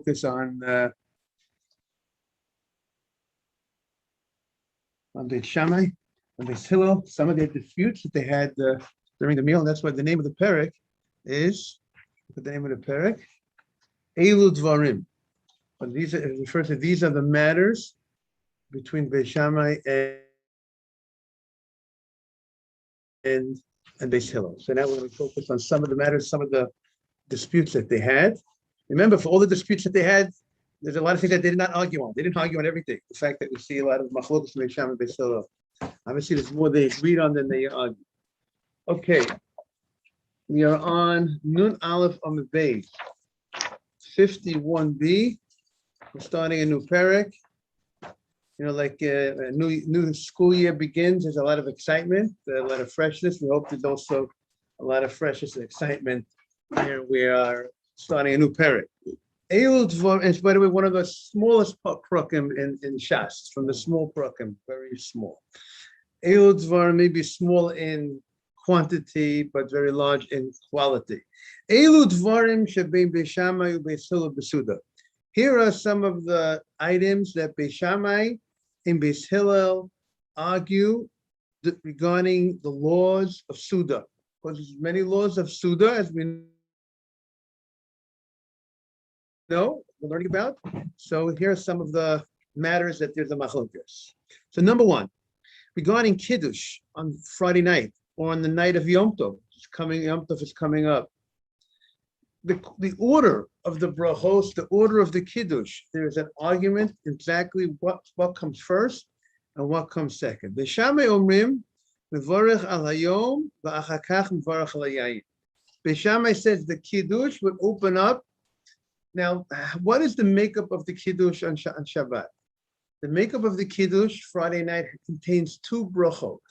focus on Beit Shammai, on Beit Hillel, some of the disputes that they had during the meal. And that's why the name of the parak is, the name of the parak, Elu Dvarim. But these are, it refers to, these are the matters between Beit Shammai and Beit Hillel. So now we're going to focus on some of the matters, some of the disputes that they had. Remember, for all the disputes that they had, there's a lot of things that they did not argue on. They didn't argue on everything. The fact that we see a lot of machlokas in Beit Shammai and Beit Hillel. Obviously, there's more they agreed on than they argued. Okay, we are on Nun Aleph Amud Beis, 51b. We're starting a new parak. You know, like a new school year begins. There's a lot of excitement, a lot of freshness. We hope there's also a lot of freshness and excitement. Here we are starting a new parak. Elu Dvarim is, by the way, one of the smallest prakim in Shas, from the small prakim, very small. Elu Dvarim may be small in quantity, but very large in quality. Elu Dvarim shebein Beit Shammai uBeit Hillel b'Suda. Here are some of the items that Beit Shammai and Beit Hillel argue regarding the laws of Suda. Because there's many laws of Suda, as we know, we're learning about. So here are some of the matters that there's a machlokas. So number one, regarding Kiddush on Friday night or on the night of Yom Tov, Yom Tov is coming up. The order of the brachos, the order of the Kiddush, there is an argument exactly what comes first and what comes second. Beit Shammai omrim, mevorech al hayom, va'achar kach mevorech al hayayin. Beit Shammai says the Kiddush would open up. Now, what is the makeup of the Kiddush on Shabbat? The makeup of the Kiddush Friday night contains two brachot.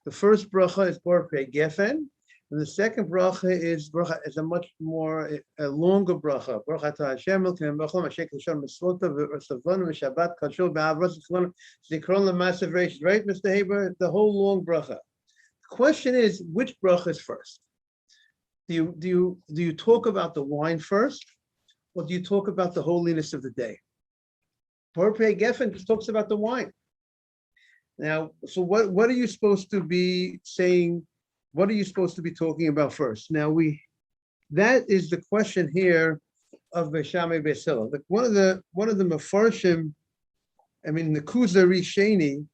The first bracha is Baruch Gefen, and the second bracha is a much more a longer bracha. Baruch atah Hashem Elokeinu b'chol ma'aseh k'shon mitzvotav v'savonu v'shabbat k'shol b'avros v'chol zikron l'masav reish. Right, Mr. Haber? The whole long bracha. The question is, which bracha is first? Do you talk about the wine first, or do you talk about the holiness of the day? Baruch Gefen just talks about the wine. Now, so what are you supposed to be saying? What are you supposed to be talking about first? Now that is the question here of Beit Shammai Beit Hillel. One of the Mefarshim, I mean the Kuzari Sheni,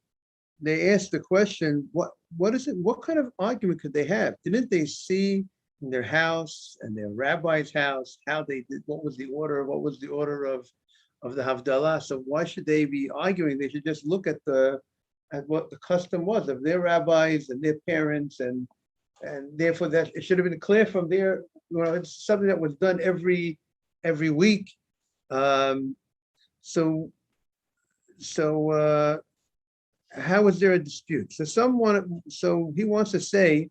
they asked the question, what is it? What kind of argument could they have? Didn't they see in their house and their rabbi's house how they did? What was the order? What was the order of the Havdalah? So why should they be arguing? They should just look at what the custom was of their rabbis and their parents, and therefore that it should have been clear from there. You know, it's something that was done every week. So how is there a dispute? So he wants to say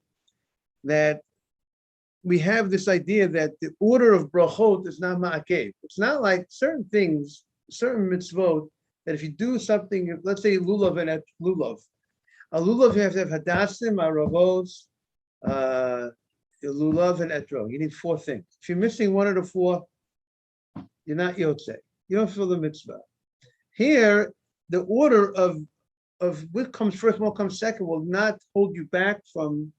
that we have this idea that the order of brachot is not ma'akev. It's not like certain things, certain mitzvot, that if you do something, let's say lulav and lulav. A lulav, you have to have hadassim, aravos, lulav and etro. You need four things. If you're missing one of the four, you're not yotzei. You don't fulfill the mitzvah. Here, the order of what comes first, what comes second, will not hold you back from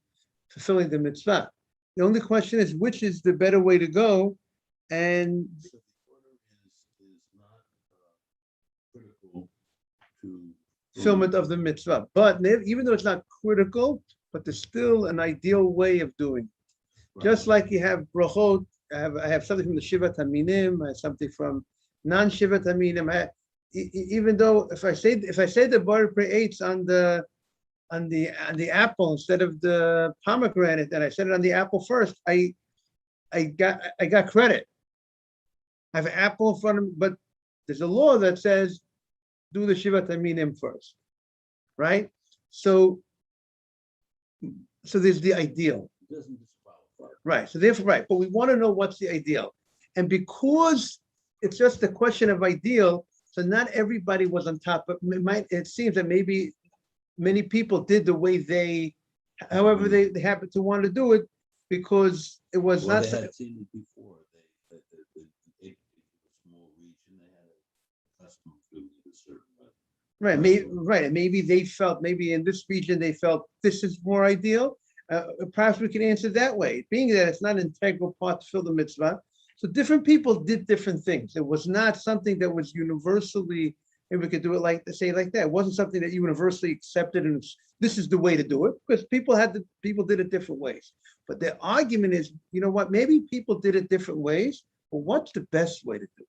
fulfilling the mitzvah. The only question is, which is the better way to go? And so the order is not critical to fulfillment of the mitzvah. But even though it's not critical, but there's still an ideal way of doing it. Right. Just like you have brachot, I have something from the Shivat Haminim, I have something from non-Shivat Haminim. Even though if I say the Baruch Pre'etz on the apple instead of the pomegranate, and I said it on the apple first, I got credit. I have an apple in front of me, but there's a law that says do the Shivat Haminim first, right? So there's the ideal. It doesn't disqualify. Right. So therefore, right. But we want to know what's the ideal. And because it's just a question of ideal, so not everybody was on top, but it seems that maybe many people did the way however they happen to want to do it, because it was not. They had seen it before. It was more custom to it a certain way. Right. And maybe they felt, maybe in this region, they felt this is more ideal. Perhaps we can answer that way, being that it's not an integral part to fill the mitzvah. So different people did different things. It was not something that was universally, maybe we could do it like that. It wasn't something that you universally accepted and this is the way to do it, because people did it different ways. But the argument is, you know what, maybe people did it different ways, but what's the best way to do it?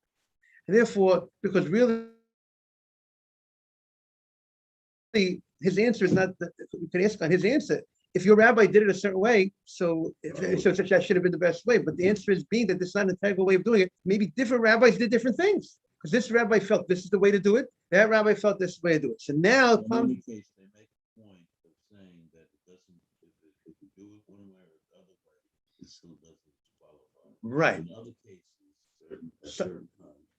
And therefore, because really his answer is not that you can ask on his answer. If your rabbi did it a certain way, so that should have been the best way. But the answer is being that this is not an integral way of doing it. Maybe different rabbis did different things. Because this rabbi felt this is the way to do it. That rabbi felt this is the way to do it. So now In any case, they make a point of saying that it doesn't, if you do it one way or the other way, it still doesn't qualify. Right. In other cases, at certain times,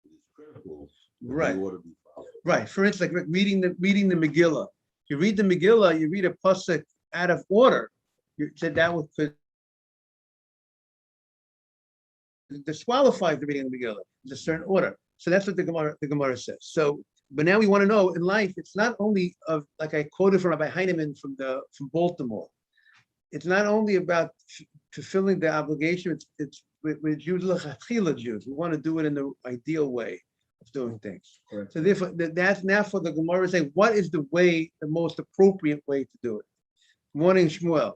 it is critical that Right. they ought to be followed. Right. For instance, like reading the Megillah. You read the Megillah, you read a pasuk out of order. You said that would disqualify the reading of the Megillah. There's a certain order. So that's what the Gemara says. So, but now we want to know in life, it's not only of, like I quoted from Rabbi Heinemann from Baltimore. It's not only about fulfilling the obligation. It's with Jews, Jews. We want to do it in the ideal way of doing things. Correct. So therefore, that's now for the Gemara saying, what is the most appropriate way to do it? Morning, Shmuel.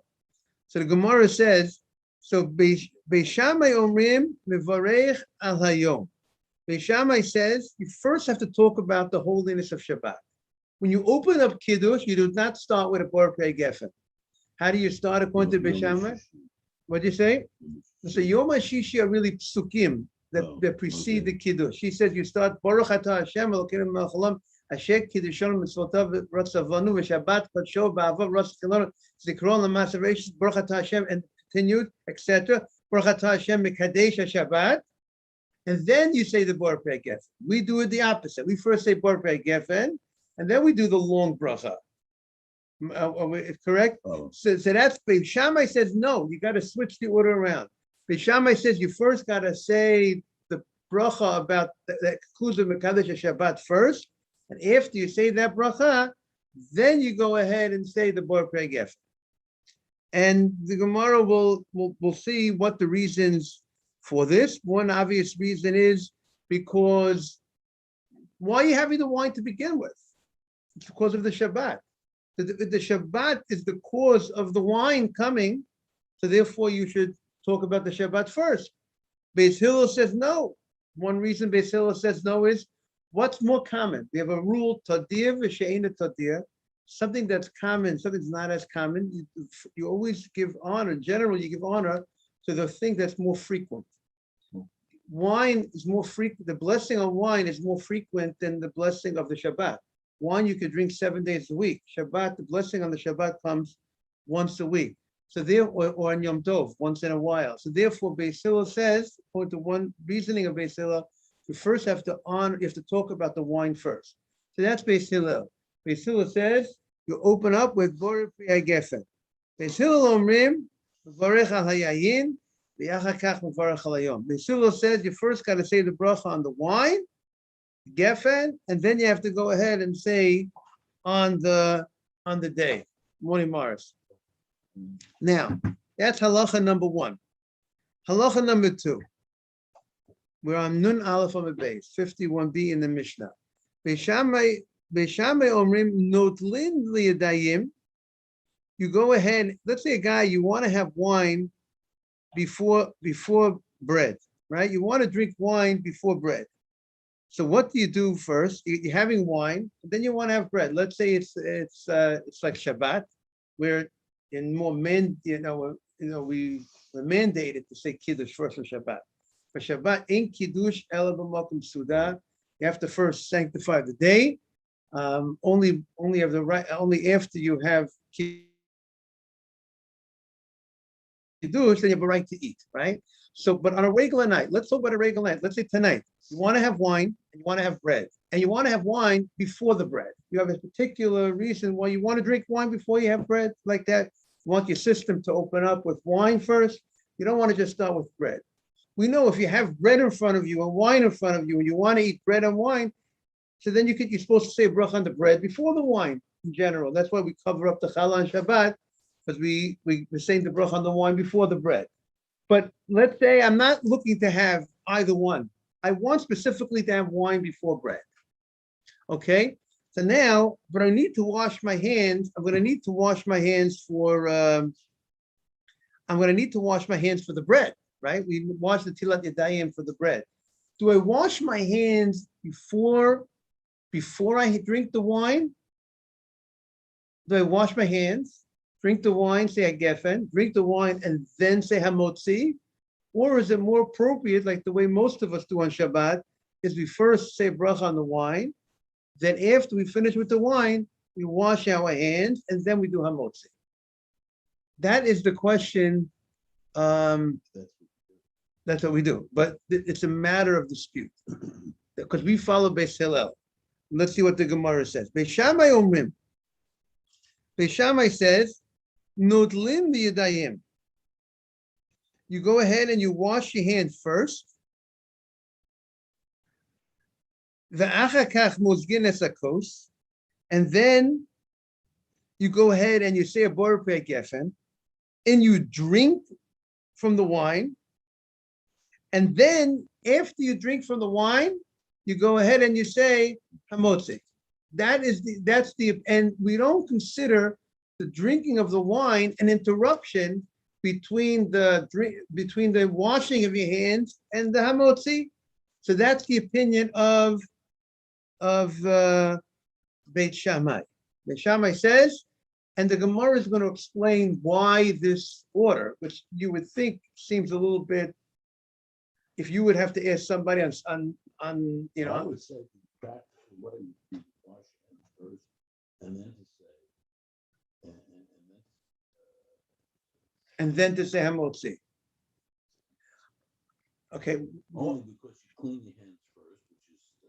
So the Gemara says, so Beis Shammai omrim mevarech al hayom. Beis Shammai says, you first have to talk about the holiness of Shabbat. When you open up Kiddush, you do not start with a Bor Pei Geffen. How do you start according to Beis Shammai? What do you say? So Yom HaShishi are really psukim that precede the Kiddush. She says you start Baruch Atah Hashem Elokeinu melech haolam asher kiddushanu mitzvotav ratzavanu v'Shabbat kadsho ba'avav ratzavanu zikron l'ma'aser reishis Baruch Atah Hashem, and continued, etc. Baruch Atah Hashem mekadesh Shabbat, and then you say the Bor Pei Geffen. We do it the opposite. We first say Bor Pei Geffen, and then we do the long bracha. Correct? Oh. So that's Beis Shammai says no. You got to switch the order around. Beis Shammai says you first got to say the bracha about that concludes the Mekadesh Shabbat first, and after you say that bracha, then you go ahead and say the Bor Pei Geffen. And the Gemara will see what the reasons for this. One obvious reason is because why are you having the wine to begin with? It's because of the Shabbat. The Shabbat is the cause of the wine coming, so therefore you should talk about the Shabbat first. Beis Hillel says no. One reason Beis Hillel says no is what's more common. We have a rule, tadir v'she'ena tadir, something that's common, something that's not as common. You always give honor. In general, you give honor to the thing that's more frequent. Wine is more frequent. The blessing on wine is more frequent than the blessing of the Shabbat. Wine you could drink 7 days a week. Shabbat, the blessing on the Shabbat comes once a week. So there, or on Yom Tov, once in a while. So therefore, Beis Hillel says, according to one reasoning of Beis Hillel, you first have to honor, you have to talk about the wine first. So that's Beis Hillel. Beis Hillel says, you open up with Bor Pei Geffen. Beis Hillel omrim, Mevarech al hayayin, v'yachar kach mevarech al hayom. Beis Hillel says, you first got to say the bracha on the wine, Geffen, and then you have to go ahead and say on the day. Morning, Morris. Now, that's halacha number one. Halacha number two. We're on Nun Aleph on the base, 51b in the Mishnah. Beis Shammai omrim notlin liyadayim. You go ahead, let's say a guy, you want to have wine before bread, right? You want to drink wine before bread. So what do you do first? You're having wine, and then you want to have bread. Let's say it's like Shabbat, where in more men, we're mandated to say Kiddush first for Shabbat. For Shabbat, in Kiddush ela b'makom suda, you have to first sanctify the day. Only have the right. Only after you have Kiddush, then you have a right to eat, right? So, but on a regular night, let's talk about a regular night. Let's say tonight, you want to have wine and you want to have bread, and you want to have wine before the bread. You have a particular reason why you want to drink wine before you have bread, like that. You want your system to open up with wine first. You don't want to just start with bread. We know if you have bread in front of you and wine in front of you, and you want to eat bread and wine, So then you're supposed to say bracha on the bread before the wine in general. That's why we cover up the challah on Shabbat, because we're saying the bracha on the wine before the bread. But let's say I'm not looking to have either one. I want specifically to have wine before bread. Okay. So now, but I need to wash my hands. I'm going to need to wash my hands for. I'm going to need to wash my hands for the bread, right? We wash the tilat yadayim for the bread. Do I wash my hands before I drink the wine? Do I wash my hands, drink the wine, say a gefen, drink the wine, and then say hamotzi? Or is it more appropriate, like the way most of us do on Shabbat, is we first say bracha on the wine, then after we finish with the wine, we wash our hands, and then we do hamotzi. That is the question. That's what we do. But it's a matter of dispute. Because we follow Beis Hillel. Let's see what the Gemara says. Beis Shammai omrim. Beis Shammai says, Nodlim b'yadayim. You go ahead and you wash your hands first. Ve'achar kach mozgin es hakos. And then you go ahead and you say a borei pei gefen, and you drink from the wine. And then after you drink from the wine, you go ahead and you say hamotzi. And we don't consider the drinking of the wine an interruption between the washing of your hands and the hamotzi. So that's the opinion of Beit Shammai. Beit Shammai says, and the Gemara is going to explain why this order, which you would think seems a little bit. If you would have to ask somebody on I would say back to what you wash hands first, and then to say, and then to say hamotzi. Okay. only because you clean your hands first,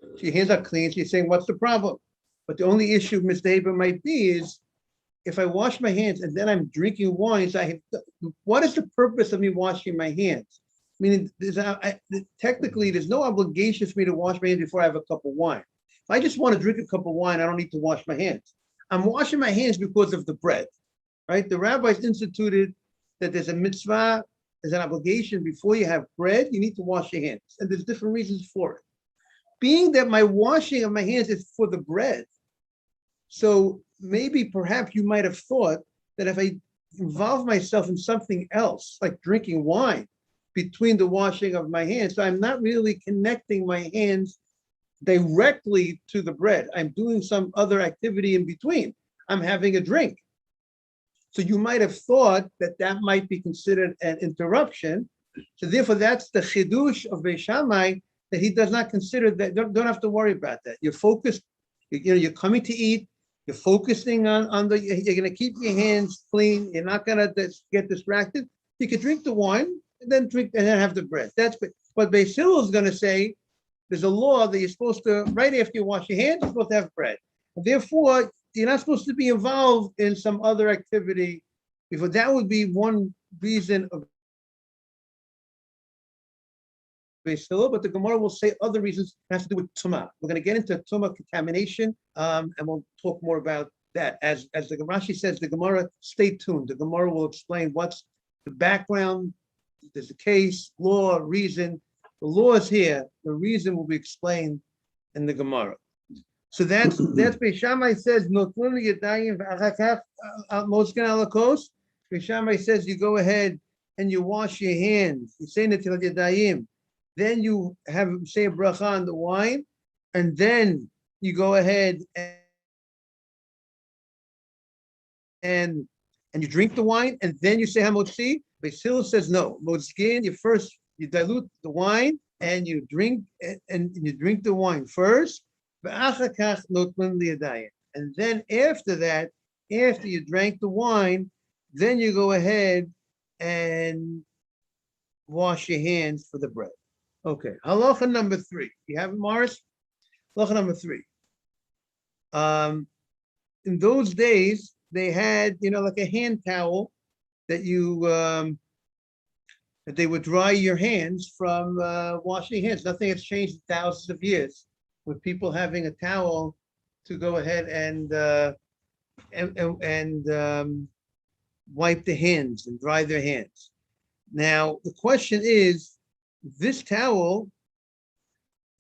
which is So your hands are clean. So you're saying, what's the problem? But the only issue, Mr. Haber, might be is if I wash my hands and then I'm drinking wine, so what is the purpose of me washing my hands? Meaning, technically, there's no obligation for me to wash my hands before I have a cup of wine. If I just want to drink a cup of wine, I don't need to wash my hands. I'm washing my hands because of the bread, right? The rabbis instituted that there's a mitzvah, there's an obligation before you have bread, you need to wash your hands. And there's different reasons for it. Being that my washing of my hands is for the bread, so maybe perhaps you might have thought that if I involve myself in something else, like drinking wine, between the washing of my hands, so I'm not really connecting my hands directly to the bread. I'm doing some other activity in between. I'm having a drink. So you might have thought that might be considered an interruption. So therefore, that's the chidush of Beis Shammai, that he does not consider that. Don't have to worry about that. You're focused. You're coming to eat. You're focusing on you're going to keep your hands clean. You're not going to get distracted. You could drink the wine and then drink and then have the bread. That's what Beis Hillel is going to say. There's a law that you're supposed to, right after you wash your hands, you're supposed to have bread. And therefore, you're not supposed to be involved in some other activity. Before that would be one reason of Beis Hillel, but the Gemara will say other reasons it has to do with tumah. We're going to get into tumah contamination, and we'll talk more about that. As the Rashi says, the Gemara, stay tuned. The Gemara will explain what's the background. There's a case, law, reason. The law is here. The reason will be explained in the Gemara. So that's Beis Shammai says Notlun Yadayim v'Achakach Mosken Alakos. Beis Shammai says you go ahead and you wash your hands. You say Netilat Yadayim. Then you have say a bracha on the wine, and then you go ahead and you drink the wine, and then you say hamotzi. Beis Hillel says no. Motzkin, you dilute the wine and you drink the wine first. And then after that, after you drank the wine, then you go ahead and wash your hands for the bread. Okay, halacha number 3. You have it, Morris? Halacha number 3. In those days, they had, like a hand towel that that they would dry your hands from washing your hands. Nothing has changed in thousands of years. with people having a towel to go ahead and wipe their hands and dry their hands. Now, the question is, this towel,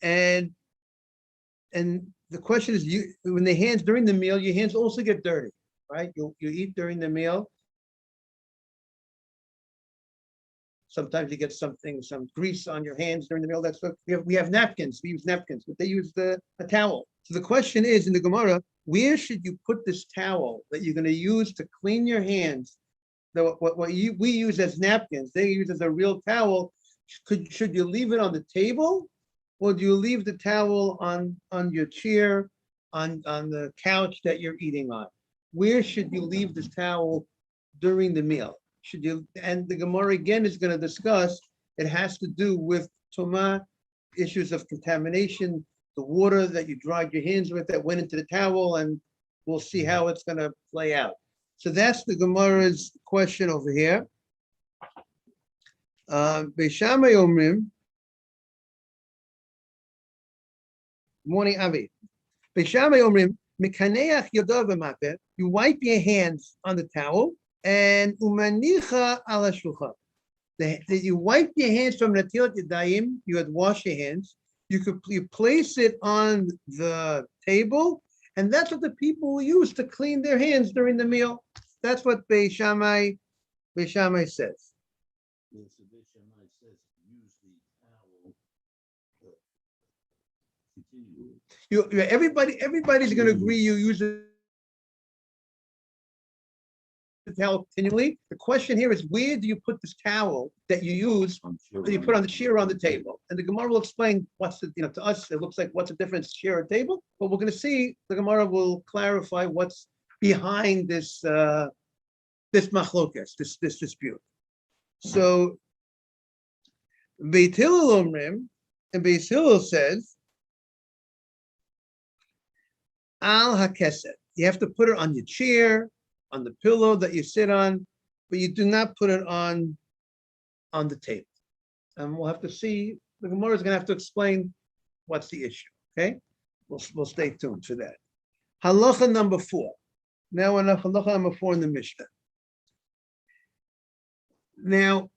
and the question is, when the hands during the meal, your hands also get dirty, right? You eat during the meal. Sometimes you get some grease on your hands during the meal. That's what we have napkins. We use napkins, but they use a towel. So the question is in the Gemara, where should you put this towel that you're going to use to clean your hands? What we use as napkins, they use as a real towel. Should you leave it on the table, or do you leave the towel on your chair, on the couch that you're eating on? Where should you leave this towel during the meal? Should you? And the Gemara again is going to discuss. It has to do with tumah, issues of contamination, the water that you dried your hands with that went into the towel, and we'll see how it's going to play out. So that's the Gemara's question over here. Beishamai Omrim. Morning, Avi. Beishamai Omrim, Mekaneach Yodav B'Mapeh. You wipe your hands on the towel, and Umanicha ala Shulchan. You wipe your hands from Natilat Yadayim. You had washed your hands. You place it on the table, and that's what the people will use to clean their hands during the meal. That's what Beishamai says. Yes, so Beit Shammai says use the towel. Continue. Everybody's going to agree you use the towel continually. The question here is, where do you put this towel that you use that you put on the chair or on the table? And the Gemara will explain what's the, to us, it looks like what's the difference, chair or table, but we're going to see, the Gemara will clarify what's behind this machlokas, this dispute. So Beit Hillel Omrim, and Beit Hillel says, Al hakeset. You have to put it on your chair, on the pillow that you sit on, but you do not put it on the table. And we'll have to see. The Gemara is going to have to explain what's the issue. Okay, we'll stay tuned for that. Halacha number 4. Now we're on halacha number 4 in the Mishnah. Now,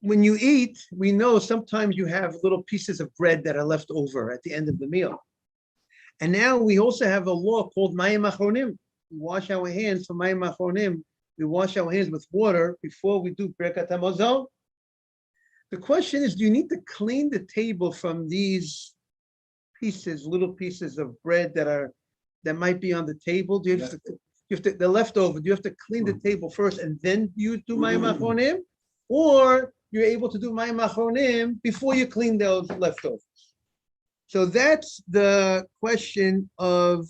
when you eat, we know sometimes you have little pieces of bread that are left over at the end of the meal. And now we also have a law called Mayim Achronim. We wash our hands for Mayim Achronim. We wash our hands with water before we do Birkat HaMazon. The question is, do you need to clean the table from these little pieces of bread that might be on the table? Do you have to, the leftover, do you have to clean the table first and then you do Mayim Achronim? Or you're able to do Mayim Achronim before you clean those leftovers? So that's the question of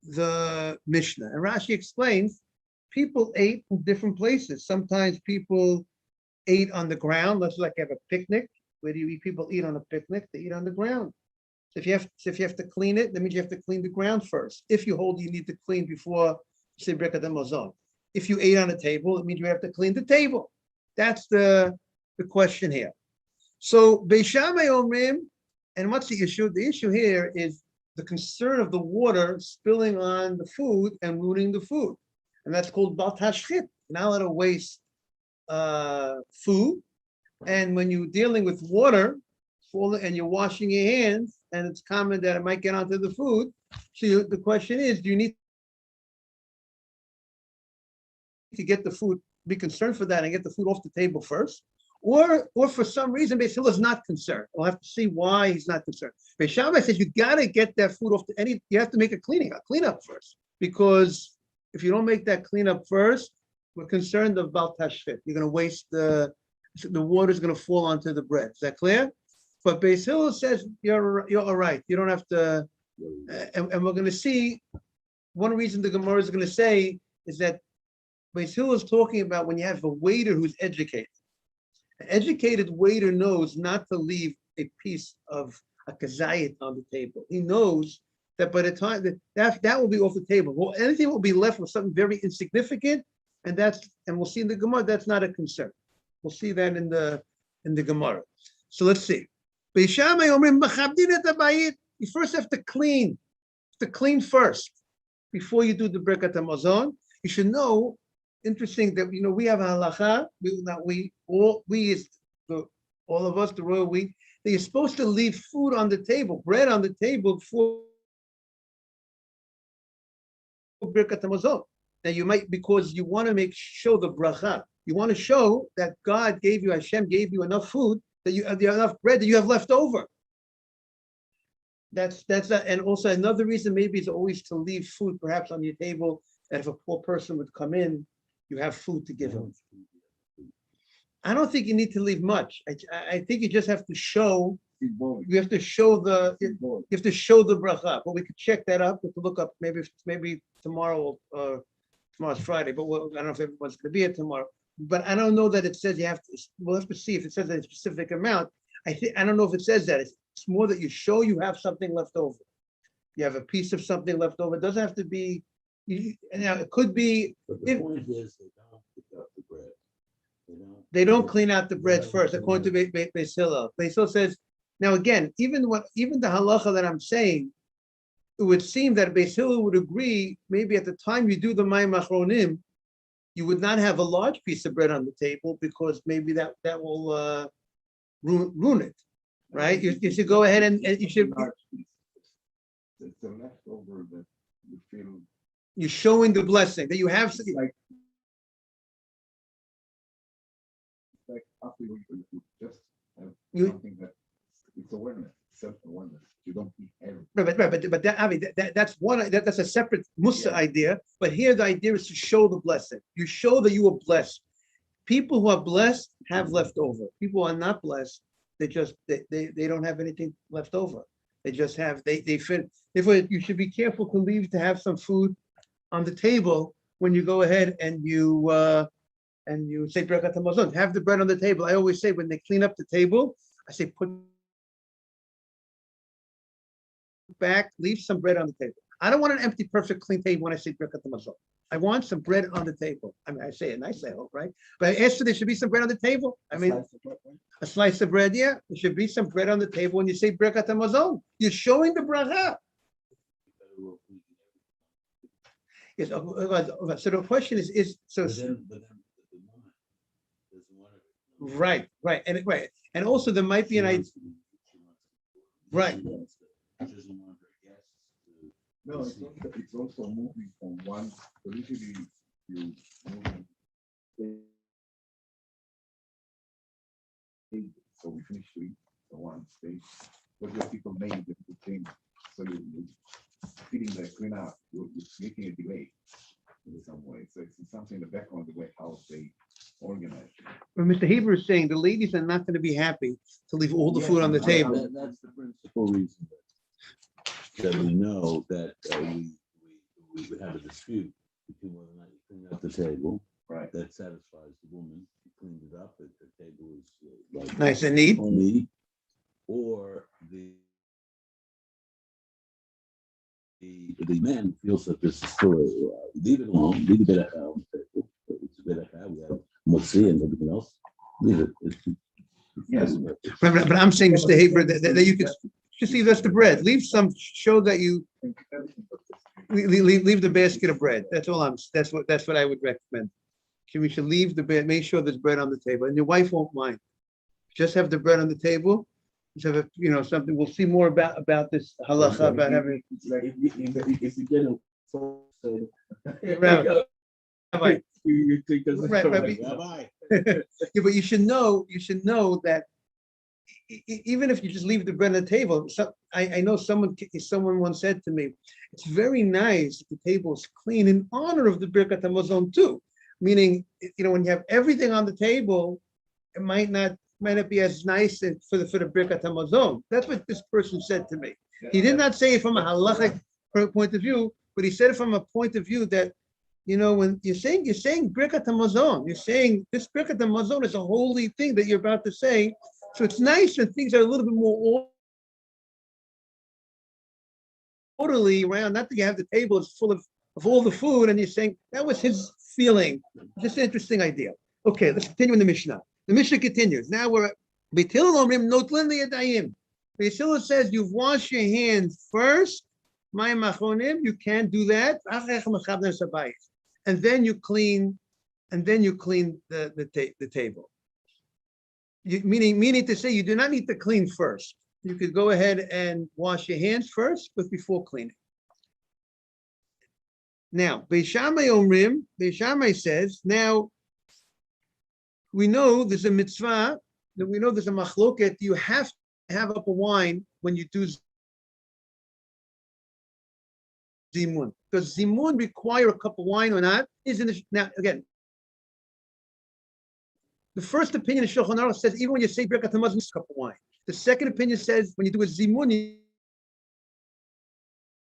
the Mishnah. And Rashi explains, people ate in different places. Sometimes people ate on the ground. Let's like have a picnic. Where do you eat? People eat on a picnic. They eat on the ground. So if you have to clean it, that means you have to clean the ground first. If you hold, you need to clean before say Birkat HaMazon. If you ate on a table, it means you have to clean the table. That's the question here. So Beishamai Omrim, and what's the issue? The issue here is the concern of the water spilling on the food and ruining the food. And that's called Bal Tashchit. You're not allowed to waste food. And when you're dealing with water, and you're washing your hands, and it's common that it might get onto the food. So the question is, do you need to get the food, be concerned for that and get the food off the table first? Or for some reason, Beis Hillel is not concerned. We'll have to see why he's not concerned. Beis Shammai says you got to get that food off you have to make a cleanup first. Because if you don't make that cleanup first, we're concerned about tashchit. You're going to waste the water's going to fall onto the bread. Is that clear? But Beis Hillel says you're all right. You don't have to, and we're going to see, one reason the Gemara is going to say is that Beis Hillel is talking about when you have a waiter who's educated. An educated waiter knows not to leave a piece of a kazayit on the table. He knows that by the time that will be off the table. Well, anything will be left with something very insignificant, and we'll see in the Gemara that's not a concern. We'll see that in the Gemara. So let's see. Beishamai omrim machabdin et habayit. You first have to clean. To clean first before you do the Birkat Hamazon. You should know. Interesting that we have a halacha. All of us, the royal we, that you're supposed to leave food on the table, bread on the table for Birkat Hamazon. Now you might, because you want to show the bracha. You want to show that God gave you, Hashem gave you enough food, that you have enough bread that you have left over. That's and also another reason maybe is always to leave food perhaps on your table, that if a poor person would come in, you have food to give him. I don't think you need to leave much. I think you just have to show. You have to show the bracha. But we could check that up. We could look up maybe tomorrow. Tomorrow's Friday, but I don't know if everyone's going to be here tomorrow. But I don't know that it says you have to. We'll have to see if it says a specific amount. I don't know if it says that. It's more that you show you have something left over. You have a piece of something left over. It doesn't have to be. Now it could be. But the point is, they don't pick up the bread. They don't clean out the bread first, according to Beis Hillel. Beis Hillel says. Now again, even the halacha that I'm saying, it would seem that Beis Hillel would agree. Maybe at the time you do the Mayim Achronim, you would not have a large piece of bread on the table because maybe that will ruin it. Right? You should go ahead and you should. It's a leftover that you feel. You're showing the blessing that you have. Like after you just have something that it's awareness, self-awareness. You don't eat everything. But that's that's a separate Musa idea. But here the idea is to show the blessing. You show that you are blessed. People who are blessed have left over. People who are not blessed, they don't have anything left over. They just have they fit. Therefore, you should be careful to have some food on the table when you go ahead and you say Birkat Hamazon. Have the bread on the table. I always say when they clean up the table, I say put back, leave some bread on the table. I don't want an empty, perfect, clean table when I say Birkat Hamazon. I want some bread on the table. I mean, I say it nicely, I hope, right? But I asked there should be some bread on the table. I mean, a slice of bread, yeah. There should be some bread on the table when you say Birkat Hamazon. You're showing the bracha. Yes. So the question is so. Right, and also there might be an idea. Right. No, it's also moving from one. So usually you move. So we finish to eat the one stage. But your people made the change. So you're feeding the clean out. You're making a delay in some way. So it's something in the background, the way how they organize. But Mr. Hebrew is saying the ladies are not going to be happy to leave all the food on the table. That's the principal reason that we know that we would have a dispute between whether or not you clean up the table. Right. That satisfies the woman. She cleaned it up. The table is like Nice and neat. Or the man feels that this is still leave it alone. Leave a bit of on the table. It's a bit of we have motzi and everything else. Leave it. Yes. But I'm saying, Mr. Haber, that you could just leave us the bread. Leave some. Show that you leave the basket of bread. That's all That's what I would recommend. We should leave the bread. Make sure there's bread on the table, and your wife won't mind. Just have the bread on the table. Just have something. We'll see more about this halacha about having. It's like if you get a Right. you think that's Right. Yeah, but you should know that even if you just leave the bread on the table, I know someone once said to me, it's very nice if the table is clean in honor of the Birkat Hamazon too. Meaning, when you have everything on the table, it might not be as nice for the Birkat Hamazon. That's what this person said to me. He did not say it from a halachic point of view, but he said it from a point of view that, when you're saying Birkat Hamazon, you're saying this Birkat Hamazon is a holy thing that you're about to say. So it's nice when things are a little bit more orderly around. Not that you have the table is full of all the food, and you're saying that was his feeling. Just an interesting idea. Okay, let's continue in the Mishnah. The Mishnah continues. Now we're at Beit Hillel omrim notlin liyadayim. Yeshua says you've washed your hands first. My machonim, you can't do that. And then you clean, the table. Meaning to say you do not need to clean first. You could go ahead and wash your hands first, but before cleaning. Now, Beis Shammai says, now we know there's a mitzvah, that we know there's a machloket, you have to have up a wine when you do zimun. Does zimun require a cup of wine or not? Now, again, the first opinion of Shulchan Aruch says even when you say Birkat Hamazon, it's a cup of wine. The second opinion says when you do a zimun, you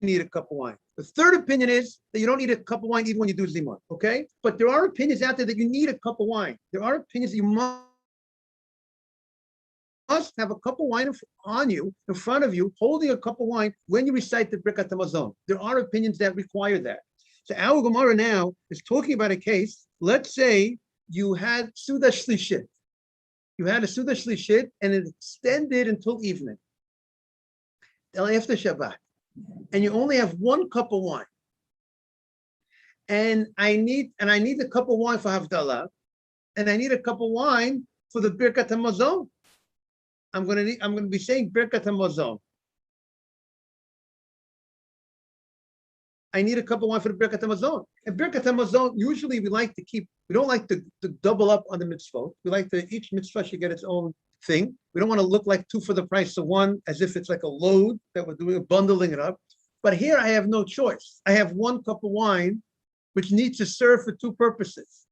need a cup of wine. The third opinion is that you don't need a cup of wine even when you do zimun. Okay, but there are opinions out there that you need a cup of wine. There are opinions that you must have a cup of wine on you, in front of you, holding a cup of wine when you recite the Birkat Hamazon. There are opinions that require that. So our Gemara now is talking about a case. Let's say you had Suda Shlishit. You had a Suda Shlishit and it extended until evening, till after Shabbat. And you only have one cup of wine. And I need a cup of wine for Havdalah, and I need a cup of wine for the Birkat Hamazon. I'm going to be saying Birkat Hamazon. I need a cup of wine for the Birkat Hamazon. And Birkat Hamazon, usually we don't like to double up on the mitzvot. We like each mitzvah should get its own thing. We don't want to look like two for the price of one, as if it's like a load that we're doing, bundling it up. But here I have no choice. I have one cup of wine, which needs to serve for two purposes.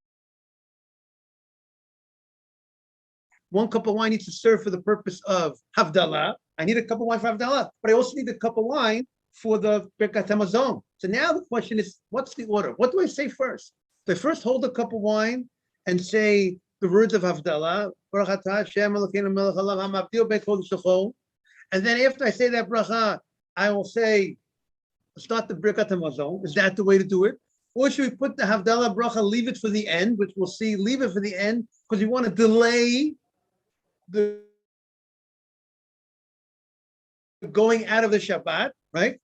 One cup of wine needs to serve for the purpose of Havdalah. I need a cup of wine for Havdalah, but I also need a cup of wine for the Birkat Hamazon. So now the question is, what's the order? What do I say first? Do I first hold a cup of wine and say the words of Havdalah, and then after I say that bracha, I will start the Birkat Hamazon. Is that the way to do it? Or should we put the Havdalah bracha, leave it for the end, which we'll see, leave it for the end, because you want to delay the going out of the Shabbat, right?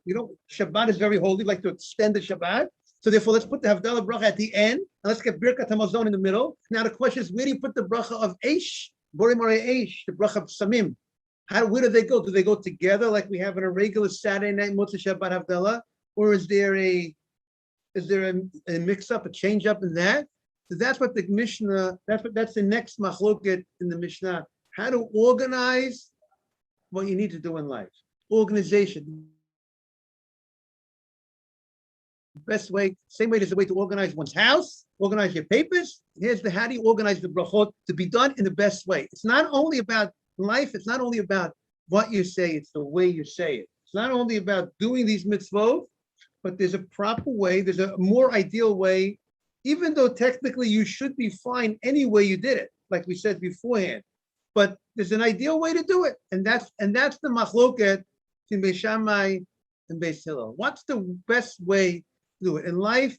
Shabbat is very holy, like to extend the Shabbat. So therefore, let's put the Havdalah bracha at the end, and let's get Birkat Hamazon in the middle. Now the question is, where do you put the bracha of Eish, Borimare Eish, the bracha of Samim? Where do they go? Do they go together like we have in a regular Saturday night Motzei Shabbat Havdalah, or is there a mix-up, a change-up in that? So that's what the Mishnah. That's the next machloket in the Mishnah. How to organize what you need to do in life. Organization. Best way, same way there's a way to organize one's house, organize your papers. Here's how do you organize the brachot to be done in the best way. It's not only about life, it's not only about what you say, it's the way you say it. It's not only about doing these mitzvot, but there's a proper way, there's a more ideal way, even though technically you should be fine any way you did it, like we said beforehand. But there's an ideal way to do it, and that's the machloket in Beis Shammai and Beis Hillel. What's the best way to do it in life?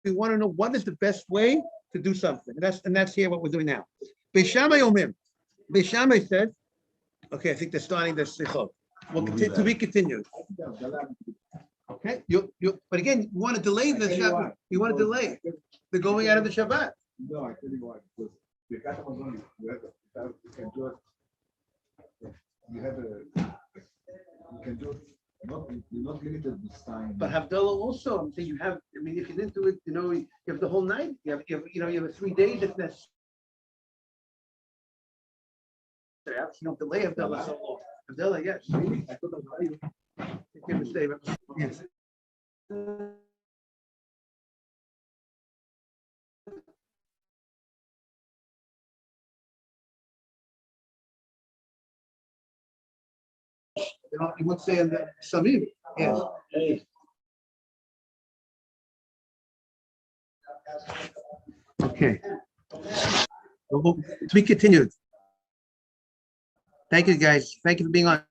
We want to know what is the best way to do something, and that's here what we're doing now. Beis Shammai Omrim. Beis Shammai said, okay, I think they're starting the Selichot. We'll continue to be continued. Okay, but again, you want to delay the Shabbat. You want to delay the going out of the Shabbat. No, I tell you why, because the Birkat Hamazon, you can do it. You can do it. You're not limited this time. But Havdalah also, I'm saying if you didn't do it, you have the whole night. You have 3 days if necessary. You don't delay Havdalah so long. Havdalah, yes. I thought that was right. Yes. You would say in the Samim. Yes. Okay. To be continued. Thank you, guys. Thank you for being on.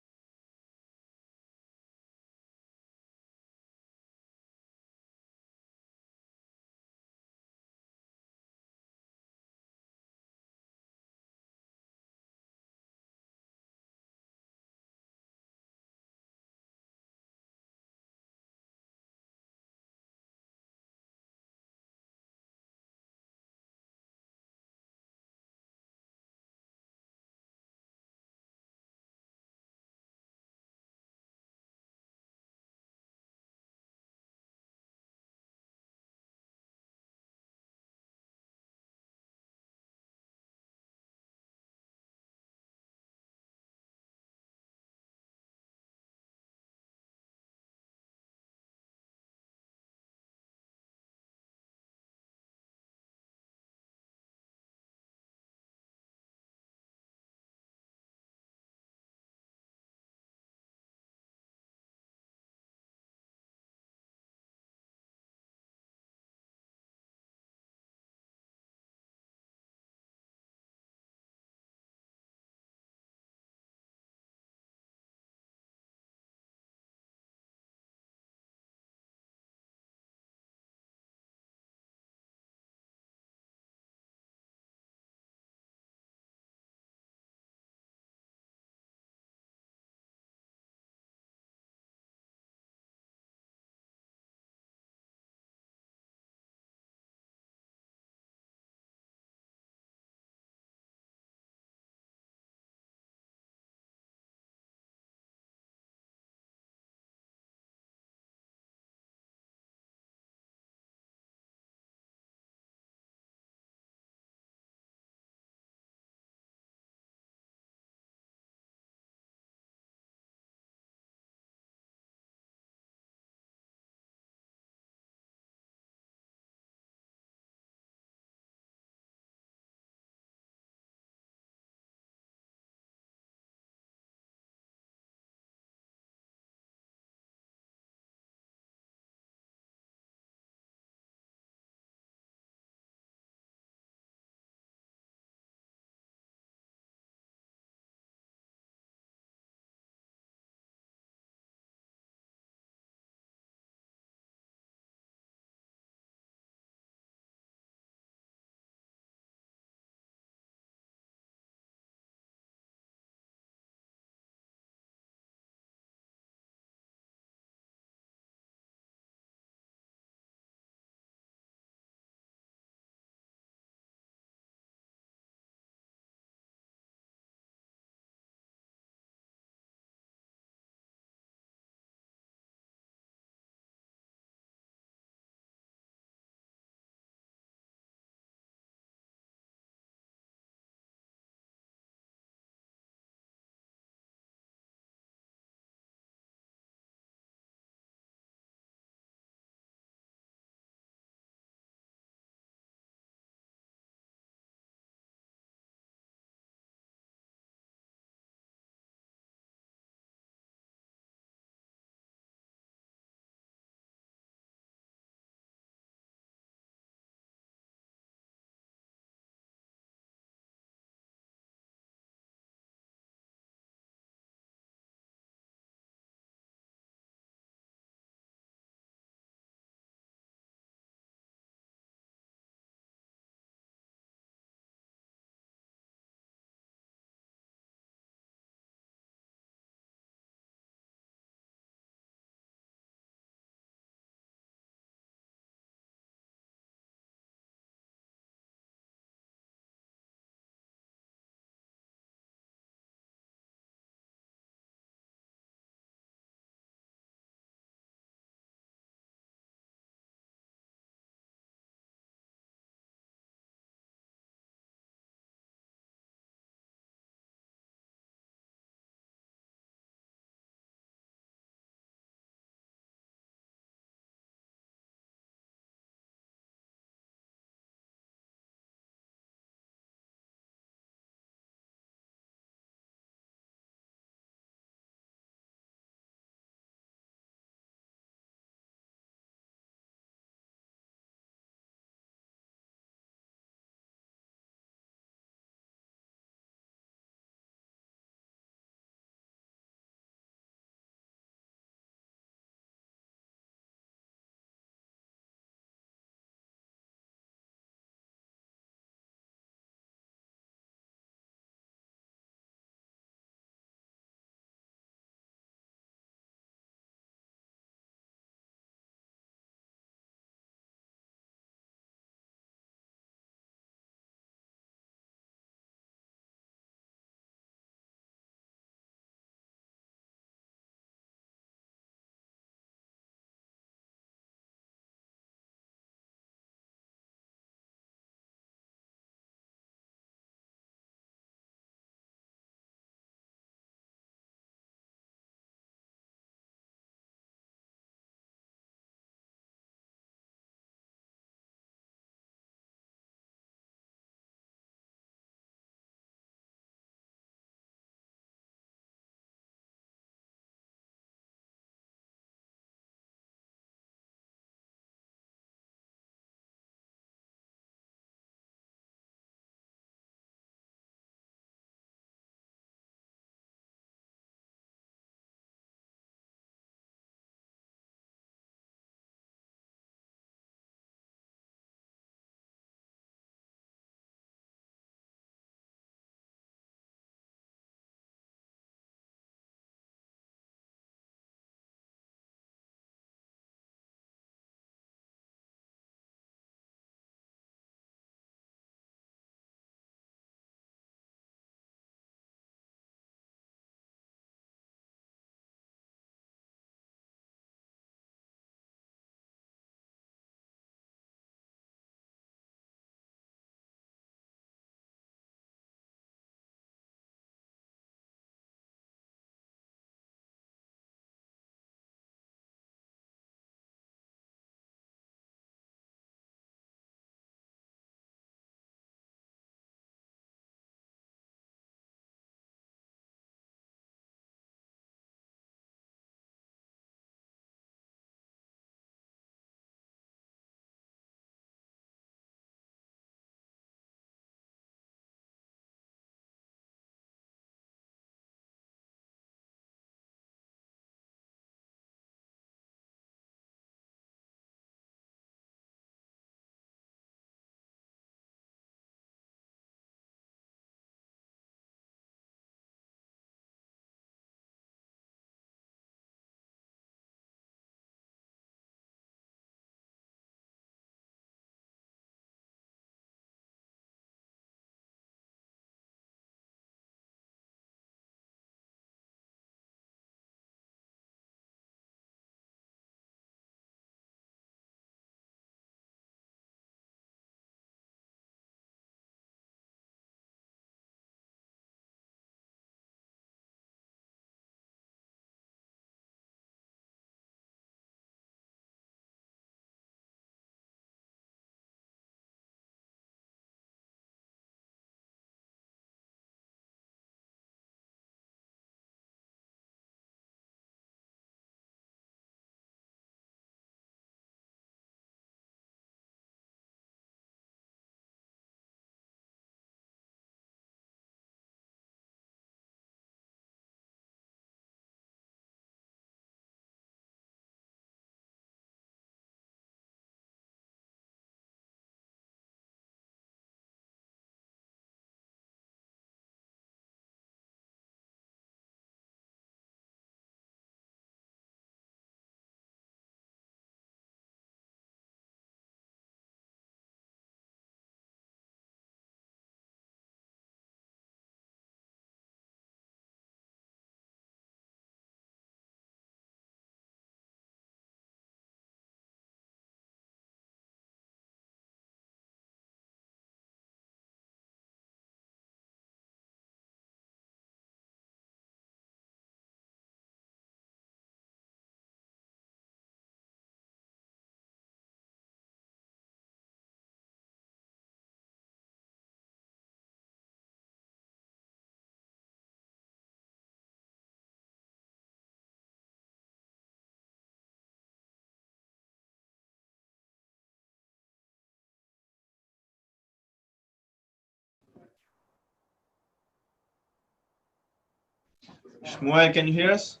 Shmuel, can you hear us?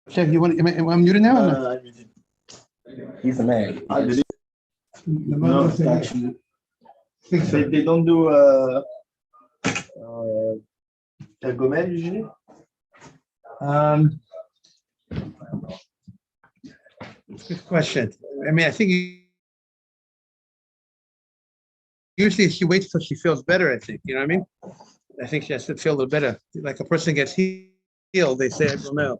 Check, am I muted now? or not? He's the man. No, No, actually, they don't do Gomel usually. Good question. I mean, I think usually she waits till she feels better, I think, you know what I mean? I think she has to feel a little better. Like a person gets healed, they say, "Gomel."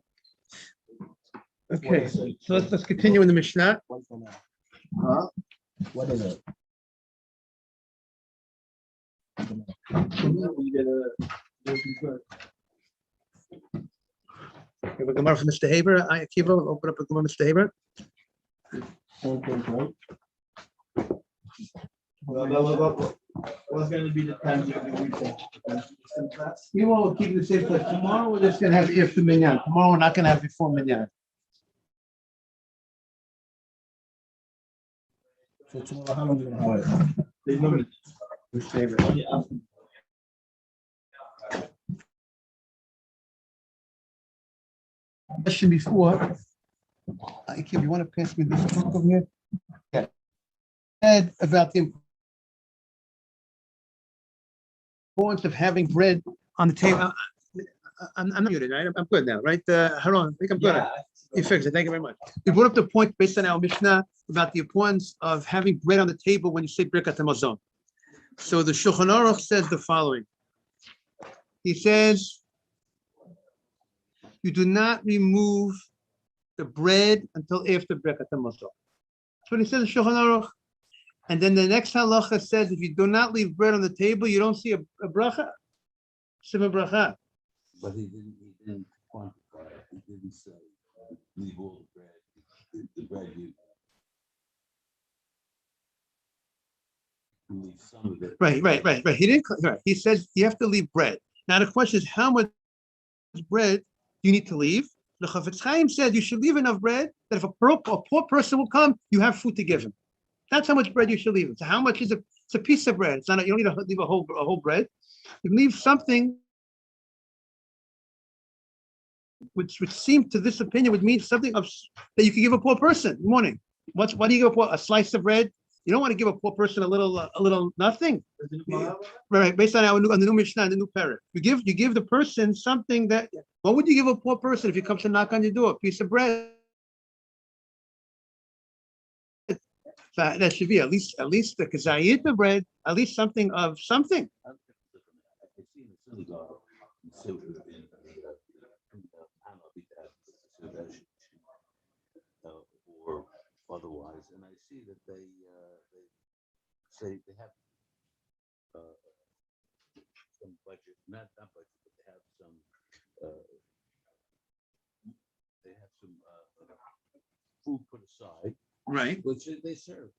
Okay, so let's continue in the Mishnah. Huh? What is it? We have a Gemara from Mr. Haber. Akiva, we'll open up a Gemara, Mr. Haber. What's going to be the time during the weekend? We will keep the same place. Tomorrow, we're just gonna have after minyan. Tomorrow, we're not gonna have before minyan. So tomorrow, how long are you going to have it? They know it. Mr. Haber. Yeah. Question before. Akiva, you want to pass me this book over here? Yeah. Said about the importance of having bread on the table. I'm not muted, right? I'm good now, right? Hold on, I think I'm good. You fixed it. Thank you very much. We brought up the point based on our Mishnah about the importance of having bread on the table when you say Birkat Hamazon. So the Shulchan Aruch says the following. He says, you do not remove the bread until after Birkat Hamazon. That's what he says in Shulchan Aruch. And then the next halacha says, if you do not leave bread on the table, you don't see a bracha. Simon bracha. But he didn't quantify it. He didn't say, leave all the bread. The bread you leave some of it. Right. He didn't. Right. He says you have to leave bread. Now the question is, how much bread do you need to leave? The Chafetz Chaim said you should leave enough bread that if a poor person will come, you have food to give him. That's how much bread you should leave. So how much is it? It's a piece of bread. It's not. You don't need to leave a whole bread. You leave something, which seemed to this opinion would mean something of that you could give a poor person. Good morning. What do you give a poor? A slice of bread? You don't want to give a poor person a little nothing. Right. Based on the new Mishnah and the new Perek, you give the person something that. What would you give a poor person if he comes to knock on your door? A piece of bread. So that should be at least the kazayita bread, at least something of something. I see in the synagogue, or otherwise, and I see that they say they have some budget, not budget, but they have some food put aside, Right. which they serve.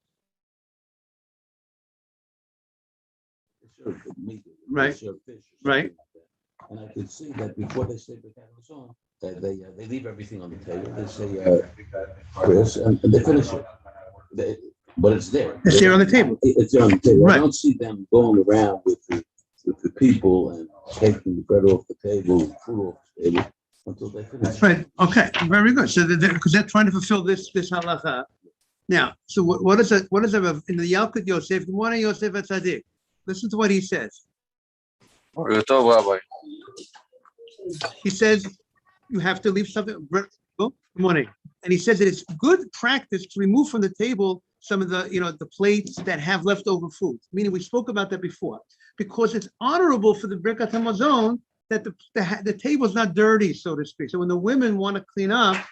They serve meat, Right. they serve fish, Right. like that. And I could see that before they say the on, that they leave everything on the table. They say Chris, and they finish it. But it's there. It's there on the table. It's there on the table. Right. I don't see them going around with the people and taking the bread off the table and food off the table until they finish. Right. Okay. Very good. So because they're trying to fulfill this halacha. Now, so what is it in the Yalkut Yosef? Good morning, Yosef Atzadik. Listen to what he says. He says you have to leave something. Good morning. And he says that it's good practice to remove from the table some of the plates that have leftover food. Meaning we spoke about that before, because it's honorable for the Birkat Hamazon that the table is not dirty, so to speak. So when the women want to clean up,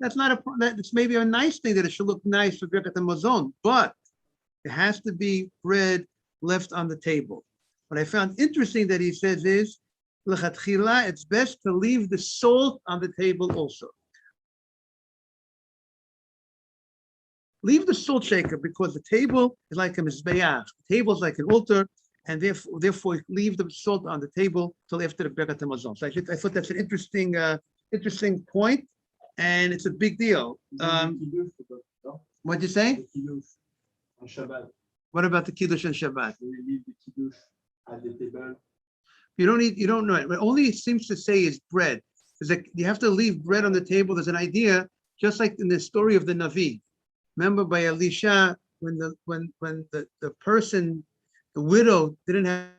it's maybe a nice thing that it should look nice for Birkat Hamazon, but it has to be bread left on the table. What I found interesting that he says is, l'chatchila, it's best to leave the salt on the table also. Leave the salt shaker because the table is like a mizbeach. The table is like an altar, and therefore leave the salt on the table till after the Birkat Hamazon. So I thought that's an interesting point, and it's a big deal. What'd you say? On Shabbat. What about the kiddush on Shabbat? We leave the kiddush at the table You don't eat, you don't know it. What only it seems to say is bread. Is that you have to leave bread on the table. There's an idea, just like in the story of the Navi. Remember by Elisha, when the person, the widow, didn't have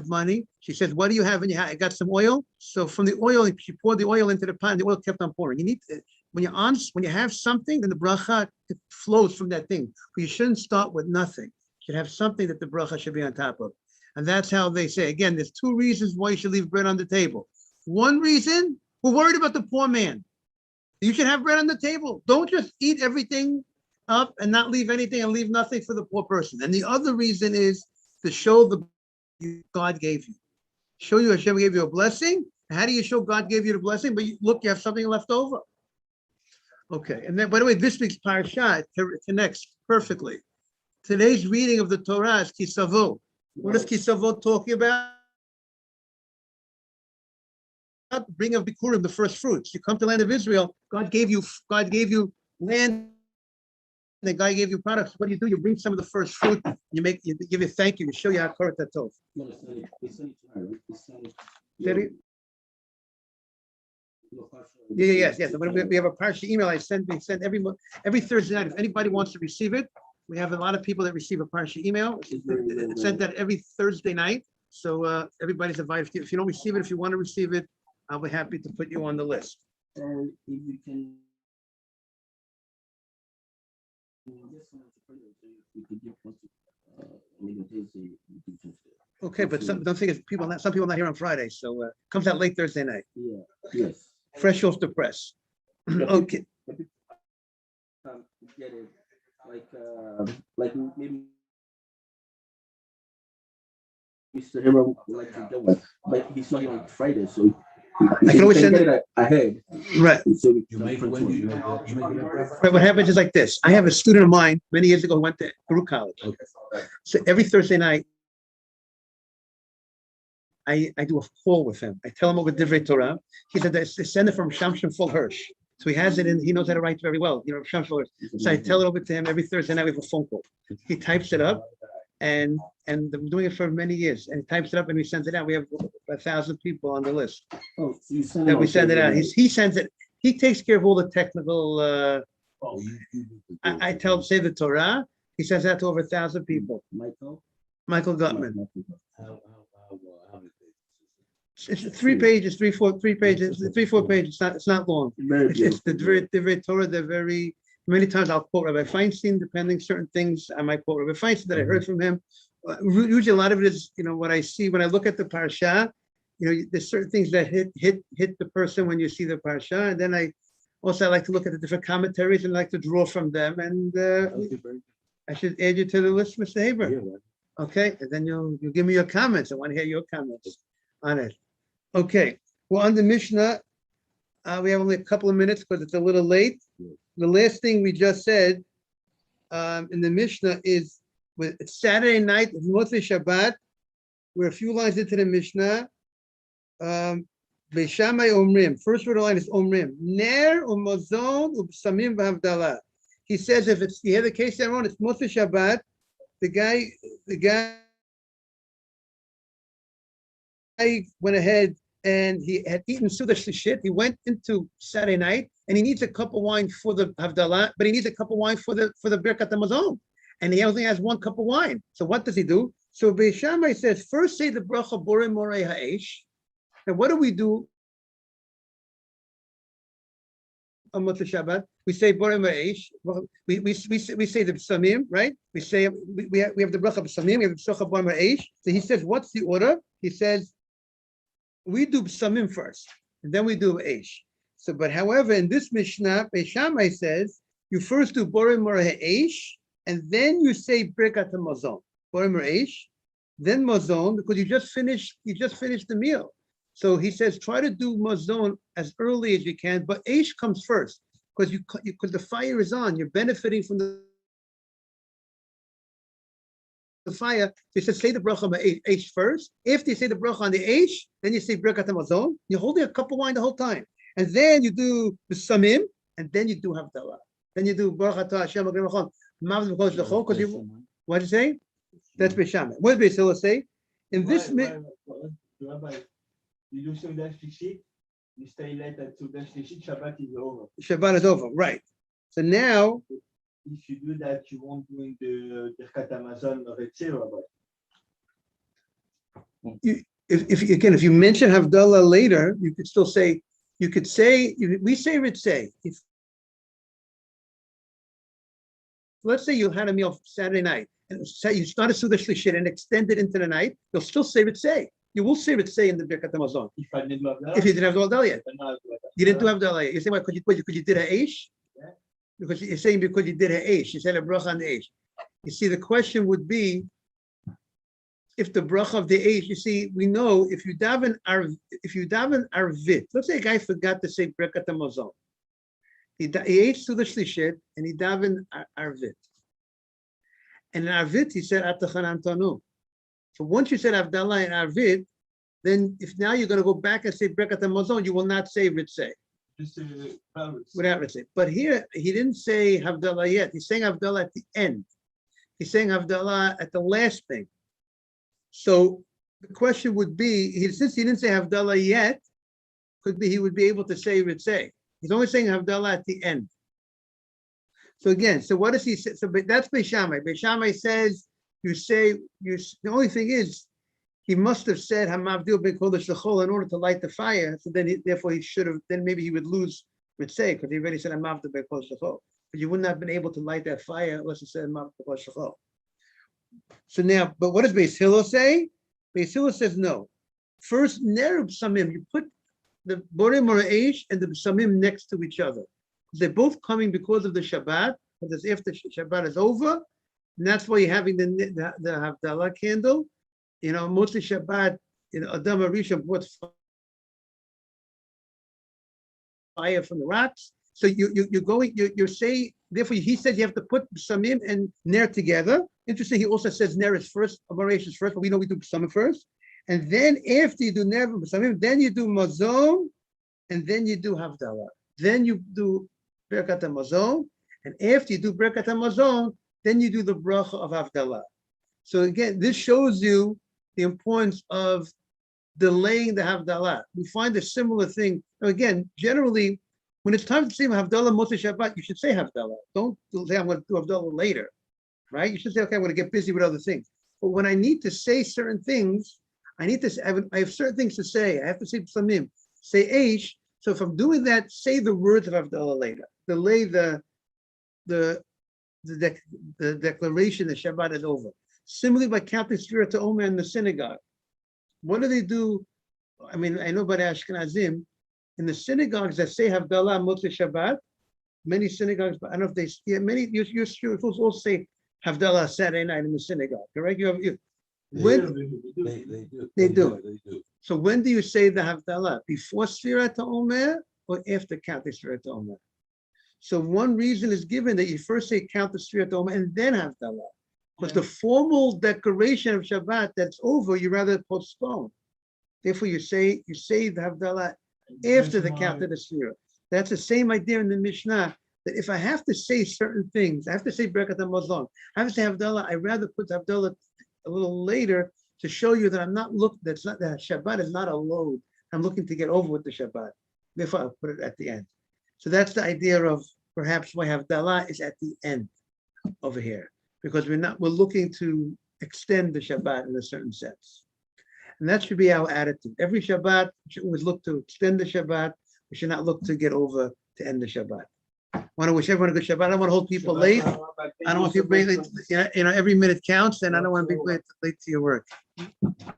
money. She said, "What do you have in your house?" I got some oil. So from the oil, she poured the oil into the pot, and the oil kept on pouring. You need to, when you have something, then the bracha flows from that thing. But you shouldn't start with nothing. You should have something that the bracha should be on top of. And that's how they say. Again, there's two reasons why you should leave bread on the table. One reason, we're worried about the poor man. You should have bread on the table. Don't just eat everything up and not leave anything and leave nothing for the poor person. And the other reason is to show the God gave you. Show you Hashem gave you a blessing. How do you show God gave you the blessing? But look, you have something left over. Okay, and then, by the way, this week's parasha connects perfectly. Today's reading of the Torah is Kisavo. What is Kisavo talking about? Bring of Bikurim, the first fruits. You come to the land of Israel, God gave you land, the guy gave you products. What do? You bring some of the first fruit, you give you thank you, show you how Korat Tov. Yes. We have a parsha email I send every Thursday night. If anybody wants to receive it, we have a lot of people that receive a parsha email. It's sent that every Thursday night. So everybody's invited. If you don't receive it, if you want to receive it, I'll be happy to put you on the list. And if you can, Okay, but don't think it's some people not here on Friday, so comes out late Thursday night. Yeah. Yes. Fresh off the press. Okay. Get it, like maybe Mr. Hero would like to get one, but he's not here on Friday, so I can always send it ahead. Right. So we You can make print when one. you Right, what happens is like this. I have a student of mine many years ago who went to Baruch College. So every Thursday night, I do a call with him. I tell him over Divrei Torah. He said they send it from Shamshon Full Hirsch. So he has it in, he knows how to write very well, Shamshon Full Hirsch. So I tell it over to him every Thursday night. We have a phone call. He types it up, and I'm doing it for many years. And he types it up and we send it out. We have 1,000 people on the list Oh, so you send that we send it out. Thursday He sends it. He takes care of all the technical. I tell him say the Torah. He sends that to over 1,000 people. night. Michael Gutman. How many pages? It's 3 pages, 4 pages. It's not long. Very It's the beautiful. very Torah. They're very many times I'll quote Rabbi Feinstein, depending certain things I might quote Rabbi Feinstein that I heard from him. Usually a lot of it is what I see when I look at the parasha. There's certain things that hit the person when you see the parasha, and then I like to look at the different commentaries and like to draw from them. And I should add you to the list, Mr. Haber. Yeah, right. Okay, and then you'll give me your comments. I want to hear your comments on it. Okay, well, on the Mishnah, we have only a couple of minutes because it's a little late. The last thing we just said in the Mishnah is it's Saturday night, it's Motzei Shabbat. We're a few lines into the Mishnah. Beishamai Omrim. First word of the line is Omrim. Ner umazon ubsamim v'havdalah. He says if it's, you hear the case everyone, it's Motzei Shabbat. The guy went ahead and he had eaten Suda Shishit. He went into Saturday night and he needs a cup of wine for the Havdalah, but he needs a cup of wine for the Birkat HaMazon. And he only has 1 cup of wine. So what does he do? So Beis Shammai says, first say the bracha Borei Morei Ha'esh. And what do we do on Motzei Shabbat? We say Borei Morei Ha'esh. We say the Psamim, right? We say we have the bracha Psamim. We have the bracha Borei Morei Ha'esh. So he says, what's the order? He says, we do Psamim first, and then we do Eish. So, but however, in this Mishnah, Beis Shammai says, you first do Borei Morei Ha'esh, and then you say Birkat HaMazon. Borei Morei Ha'esh, then Mazon, because you just finished the meal. So he says, try to do Mazon as early as you can, but Eish comes first, because the fire is on. You're benefiting from the fire. They said, say the bracha on the Eish first. If they say the bracha on the Eish, then you say Birkat HaMazon. You're holding a cup of wine the whole time. And then you do the Samim, and then you do Havdalah. Then you do Baruch Atah Hashem Agrim Achon. Because you, what did you say? That's Beis Shammai. What does Beis Hillel say? In this, Rabbi, you do Seudah Shlishit, you stay late at Seudah Shlishit, Shabbat is over. Shabbat is over, right? So now, If you do that, you won't do in the Birkat Hamazon Retzeh, Rabbi. if you mention Havdalah later, you could still say, we say Ritzeh. If let's say you had a meal Saturday night and say you started Seudah Shlishit and extended into the night, you'll still say Ritzeh. You will say Ritzeh in the Birkat Hamazon. If I didn't have that, If you didn't have Havdalah yet. You didn't do have Havdalah yet. You say why? Because you did a Eish? Yeah. Because you're saying because you did a Eish. You said a bracha on the Eish. You see, the question would be, if the bracha of the Eish, you see, we know if you daven Arvit, let's say a guy forgot to say Birkat Hamazon. He ate Seudah Shlishit and he daven Arvit. And in Arvit, he said Atachan Antanu. So once you said Havdalah and Arvit, then if now you're going to go back and say Birkat Hamazon, you will not say Ritzeh. just Without Ritzeh. But here, he didn't say Havdalah yet. He's saying Havdalah at the end. He's saying Havdalah at the last thing. So the question would be, since he didn't say Havdalah yet, could be he would be able to say Ritzeh. He's only saying Havdalah at the end. So again, so what does he say? So that's Beis Shammai. Beis Shammai says, the only thing is, he must have said Hamavdil Bekodesh L'chol in order to light the fire. So then, therefore, he should have. Then maybe he would lose Ritzeh because he already said Hamavdil Bekodesh L'chol. But you wouldn't have been able to light that fire unless he said Hamavdil Bekodesh L'chol. So now, but what does Beis Hillel say? Beis Hillel says no. First, Ner B'samim, you put the Borim or Eish and the B'samim next to each other. They're both coming because of the Shabbat, because after Shabbat is over, and that's why you're having the Havdalah candle. You know, mostly Shabbat, Adam Arisha brought fire from the rocks. So you're saying, therefore he said you have to put Samim and Ner together. Interesting, he also says Ner is first, Amarish is first, but we know we do Samim first. And then after you do Ner and Samim, then you do Mazon, and then you do Havdalah. Then you do Birkat HaMazon, and after you do Birkat HaMazon, then you do the bracha of Havdalah. So again, this shows you the importance of delaying the Havdalah. We find a similar thing. Now again, generally, when it's time to say Havdalah Motzei Shabbat, you should say Havdalah. Don't say I'm going to do Havdalah later, right? You should say, okay, I'm going to get busy with other things. But when I need to say certain things, I have certain things to say. I have to say Samim, say Eish. So if I'm doing that, say the words of Havdalah later. Delay the declaration that Shabbat is over. Similarly, by counting Sfirah to Omer in the synagogue. What do they do? I mean, I know about Ashkenazim. In the synagogues that say Havdalah Motzei Shabbat, many synagogues, but I don't know if they, you're supposed to also say Havdalah Saturday night in the synagogue, correct? They do. So when do you say the Havdalah? Before Sfirah to Omer or after counting Sfirah to Omer? So one reason is given that you first say count the Sfirah to Omer and then Havdalah. Because the formal declaration of Shabbat that's over, you rather postpone. Therefore, you say the Havdalah after the count of the Sfirah. That's the same idea in the Mishnah, that if I have to say certain things, I have to say Birkat HaMazon, I have to say Havdalah, I rather put Havdalah a little later to show you that I'm not looking, that Shabbat is not a load. I'm looking to get over with the Shabbat. Therefore, I'll put it at the end. So that's the idea of perhaps why Havdalah is at the end over here, because we're looking to extend the Shabbat in a certain sense. And that should be our attitude. Every Shabbat, we should always look to extend the Shabbat. We should not look to get over to end the Shabbat. I want to wish everyone a good Shabbat. I don't want to hold people late. I don't want people late. Every minute counts, and I don't want to be late to your work.